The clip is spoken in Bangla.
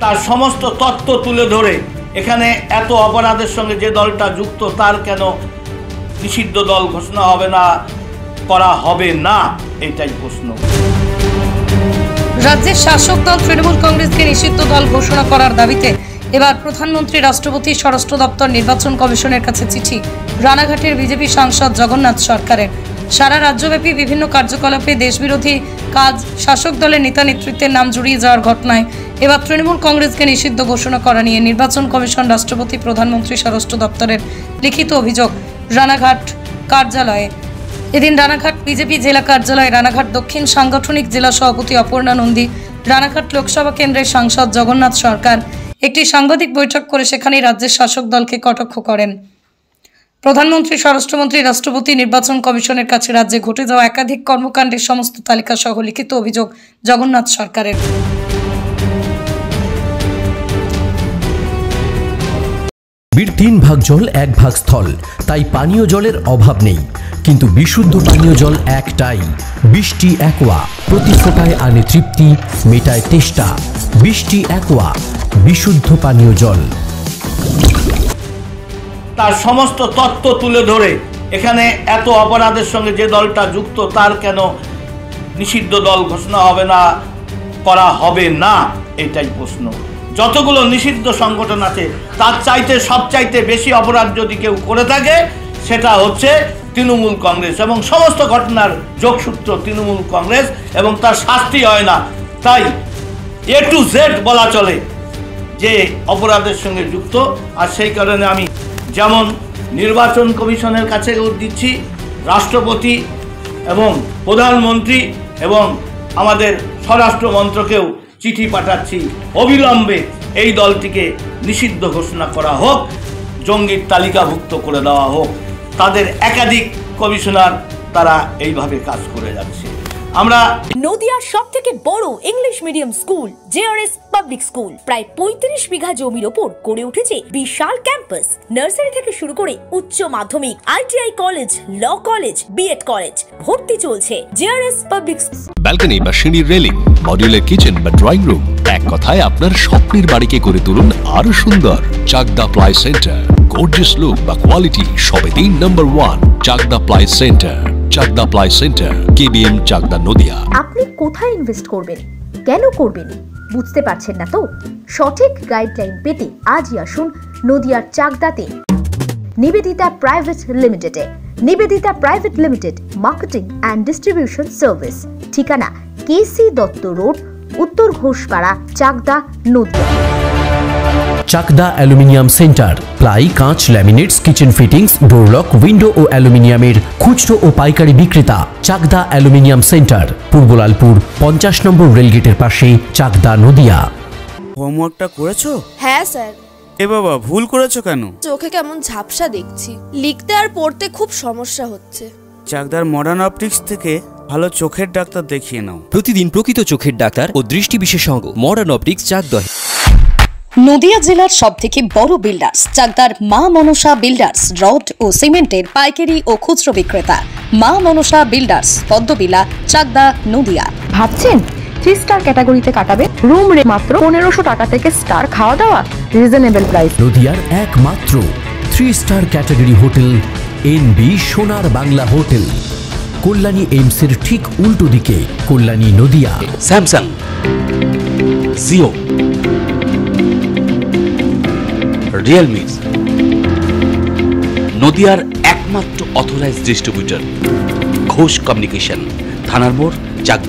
তার সমস্ত তথ্য তুলে ধরে এখানে এত অপরাধের সঙ্গে যে দলটা যুক্ত তার কেন নিষিদ্ধ দল ঘোষণা হবে না, করা হবে না, এটাই প্রশ্ন। রাজ্যের শাসক দল তৃণমূল কংগ্রেসকে নিষিদ্ধ দল ঘোষণা করার দাবিতে এবার প্রধানমন্ত্রী, রাষ্ট্রপতি, স্বরাষ্ট্র দপ্তর, নির্বাচন কমিশনের কাছে চিঠি রানাঘাটের বিজেপি সাংসদ জগন্নাথ সরকারের। সারা রাজ্যব্যাপী বিভিন্ন কার্যকলাপে দেশবিরোধী কাজ শাসক দলের নেতা নেতৃত্বের নাম জড়িয়ে যাওয়ার ঘটনায় এবার তৃণমূল কংগ্রেসকে নিষিদ্ধ ঘোষণা করা নিয়ে নির্বাচন কমিশন, রাষ্ট্রপতি, প্রধানমন্ত্রী, স্বরাষ্ট্র দপ্তরের লিখিত অভিযোগ রানাঘাট কার্যালয়ে। এদিন রানাঘাট বিজেপি জেলা কার্যালয়ে রানাঘাট দক্ষিণ সাংগঠনিক জেলা সভাপতি অপর্ণা নন্দী, রানাঘাট লোকসভা কেন্দ্রের সাংসদ জগন্নাথ সরকার একটি সাংবাদিক বৈঠক করে সেখানে রাজ্যের শাসক দলকে কটাক্ষ করেন। প্রধানমন্ত্রী, স্বরাষ্ট্রমন্ত্রী, রাষ্ট্রপতি, নির্বাচন কমিশনের কাছে রাজ্যে ঘটে যাওয়া একাধিক কর্মকাণ্ডের সমস্ত তালিকা সহ লিখিত অভিযোগ জগন্নাথ সরকারের। 3 ভাগ জল 1 ভাগ স্থল, তাই পানীয় জলের অভাব নেই। কিন্তু বিশুদ্ধ পানীয় জল একটাই, বৃষ্টি অ্যাকোয়া। প্রতি ফোঁটায় আনে তৃপ্তি, মেটায় তেষ্টা। বৃষ্টি অ্যাকোয়া, বিশুদ্ধ পানীয় জল। তার সমস্ত তথ্য তুলে ধরে এখানে এত অপরাধের সঙ্গে যে দলটা যুক্ত তার কেন নিষিদ্ধ দল ঘোষণা হবে না, করা হবে না, এটাই প্রশ্ন। যতগুলো নিষিদ্ধ সংগঠন আছে তার চাইতে সবচাইতে বেশি অপরাধ যদি কেউ করে থাকে সেটা হচ্ছে তৃণমূল কংগ্রেস, এবং সমস্ত ঘটনার যোগসূত্র তৃণমূল কংগ্রেস, এবং তার শাস্তি হয় না। তাই A to Z বলা চলে যে অপরাধের সঙ্গে যুক্ত। আর সেই কারণে আমি যেমন নির্বাচন কমিশনের কাছে দিচ্ছি, রাষ্ট্রপতি এবং প্রধানমন্ত্রী এবং আমাদের স্বরাষ্ট্র মন্ত্রকেও চিঠি পাঠাচ্ছি, অবিলম্বে এই দলটিকে নিষিদ্ধ ঘোষণা করা হোক, জঙ্গির তালিকাভুক্ত করে দেওয়া হোক। তাদের একাধিক কমিশনার তারা এইভাবে কাজ করে যাচ্ছে। আমরা নদিয়ার সবথেকে বড় English medium school JRS public school প্রায় 35 বিঘা জমির ওপর গড়ে উঠেছে বিশাল ক্যাম্পাস। নার্সারি থেকে শুরু করে উচ্চ মাধ্যমিক, ITI college, law college, BEd college ভর্তি চলছে জেআরএস পাবলিক। ব্যালকনি বা সিঁড়ির রেলিং, মডিউলার কিচেন বা ড্রয়িং রুম, এক কথায় আপনার স্বপ্নের বাড়িকে করে তুলুন আরো সুন্দর। Chakdaha ply centre, gorgeous look বা কোয়ালিটি সবে 3 নম্বর 1 Chakdaha ply centre. Chakdaha ply centre, KBM, Chakdaha, Nadia. আপনি কোথায় ইনভেস্ট করবেন, কেন করবেন বুঝতে পারছেন না তো? সঠিক গাইডলাইন পেতে আজই আসুন নদিয়ার চাকদাতে নিবেদিতা প্রাইভেট লিমিটেডে। Nivedita private limited, marketing and distribution service. ঠিকানা KC Dutta road, Uttar Ghoshpara, Chakdah, Nadia. Chakdah aluminium centre, ply, কাঁচ, laminates, kitchen fittings, door lock, window ও অ্যালুমিনিয়ামের খুচরো ও পাইকারি বিক্রেতা। চাকদা অ্যালুমিনিয়াম সেন্টার, পূর্বলালপুর 50 নম্বর রেলগেটের পাশে, চাকদা, নদিয়া। হোমওয়ার্কটা করেছো? হ্যাঁ স্যার। এ বাবা, ভুল করেছো কেন? চোখে কেমন ঝাপসা দেখছি, লিখতে আর পড়তে খুব সমস্যা হচ্ছে। চাকদার মডার্ন অপটিক্স থেকে ভালো চোখের ডাক্তার দেখিয়ে নাও। প্রতিদিন প্রকৃত চোখের ডাক্তার ও দৃষ্টি বিশেষজ্ঞ মডার্ন অপটিক্স, চাকদা। নদিয়া জেলার সবথেকে বড় বিল্ডার্স চাকদার মা মনসা বিল্ডার্স, রড ও সিমেন্টের পাইকারি ও খুচরো বিক্রেতা। মা মনসা বিল্ডার্স, পদ্মবিলা, চাকদা, নদিয়া। ভাবছেন 3 স্টার ক্যাটাগরিতে কাটাবে? রুম রে মাত্র 1500 টাকা থেকে স্টার, খাওয়া দাওয়া রিজনেবল প্রাইস। নদিয়ার একমাত্র 3 স্টার ক্যাটাগরি হোটেল এনবি সোনার বাংলা হোটেল, কল্যাণী এইমসের ঠিক উল্টো দিকে, কল্যাণী, নদিয়া। স্যামসাং, জিও, রিয়েলমি, নদিয়ার একমাত্র অথরাইজড ডিস্ট্রিবিউটর ঘোষ কমিউনিকেশন, থানার মোড়, চাকদা।